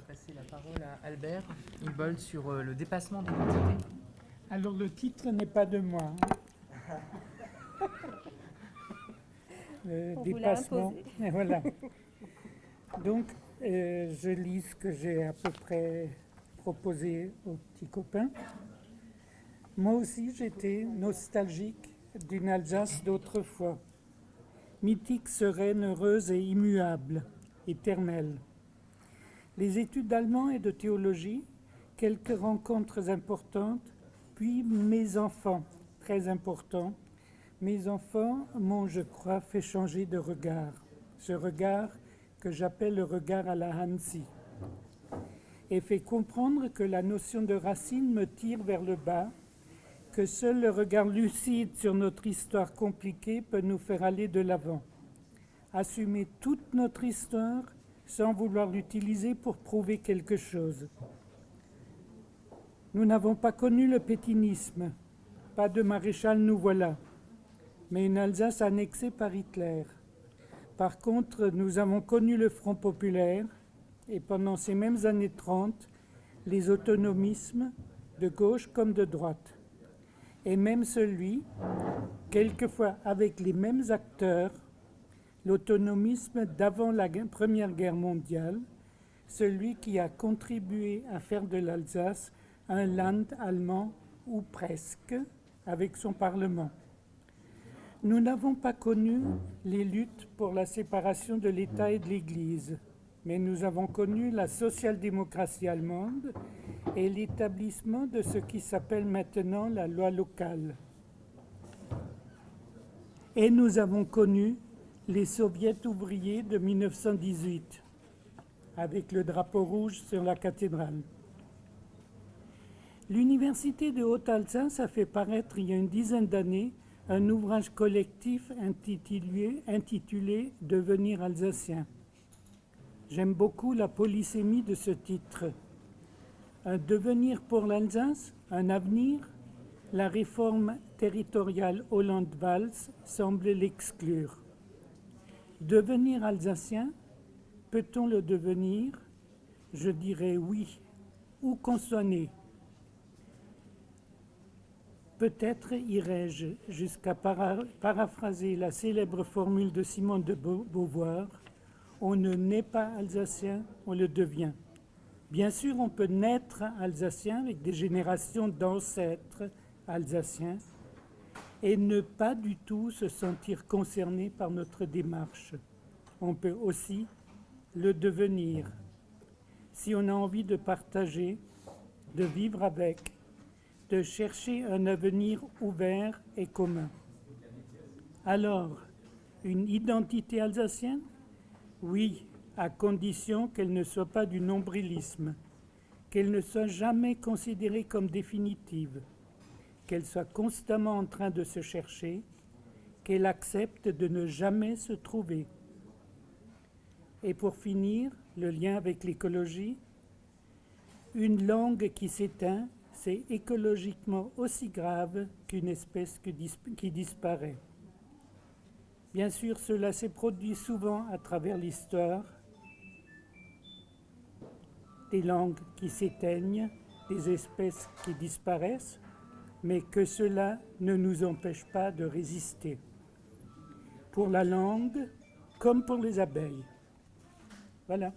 passer la parole à Albert Ilbol sur le dépassement d'identité. Alors le titre n'est pas de moi. Le On vous l'a dépassement. imposé. Et voilà. Donc, je lis ce que j'ai à peu près proposé aux petits copains. Moi aussi, j'étais nostalgique d'une Alsace d'autrefois. Mythique, sereine, heureuse et immuable, éternelle. Les études d'allemand et de théologie, quelques rencontres importantes, puis mes enfants, très importants. Mes enfants m'ont, je crois, fait changer de regard. Ce regard que j'appelle le regard à la Hansi. Et fait comprendre que la notion de racine me tire vers le bas, que seul le regard lucide sur notre histoire compliquée peut nous faire aller de l'avant. Assumer toute notre histoire sans vouloir l'utiliser pour prouver quelque chose. Nous n'avons pas connu le pétinisme, pas de maréchal nous voilà, mais une Alsace annexée par Hitler. Par contre, nous avons connu le Front populaire et pendant ces mêmes années 30, les autonomismes de gauche comme de droite. Et même celui, quelquefois avec les mêmes acteurs, l'autonomisme d'avant la Première Guerre mondiale, celui qui a contribué à faire de l'Alsace un Land allemand, ou presque, avec son Parlement. Nous n'avons pas connu les luttes pour la séparation de l'État et de l'Église, mais nous avons connu la social-démocratie allemande et l'établissement de ce qui s'appelle maintenant la loi locale. Et nous avons connu les soviets ouvriers de 1918, avec le drapeau rouge sur la cathédrale. L'Université de Haute-Alsace a fait paraître il y a une dizaine d'années un ouvrage collectif intitulé « Devenir alsacien ». J'aime beaucoup la polysémie de ce titre. Un devenir pour l'Alsace, un avenir, la réforme territoriale Hollande-Valls semble l'exclure. Devenir alsacien, peut-on le devenir? Je dirais oui. Où qu'on soit né. Peut-être irai-je jusqu'à paraphraser la célèbre formule de Simone de Beauvoir, « On ne naît pas alsacien, on le devient ». Bien sûr, on peut naître alsacien avec des générations d'ancêtres alsaciens et ne pas du tout se sentir concerné par notre démarche. On peut aussi le devenir, si on a envie de partager, de vivre avec, de chercher un avenir ouvert et commun. Alors, une identité alsacienne? Oui, à condition qu'elle ne soit pas du nombrilisme, qu'elle ne soit jamais considérée comme définitive, qu'elle soit constamment en train de se chercher, qu'elle accepte de ne jamais se trouver. Et pour finir, le lien avec l'écologie, une langue qui s'éteint, c'est écologiquement aussi grave qu'une espèce qui disparaît. Bien sûr, cela s'est produit souvent à travers l'histoire, des langues qui s'éteignent, des espèces qui disparaissent, mais que cela ne nous empêche pas de résister. Pour la langue, comme pour les abeilles. Voilà.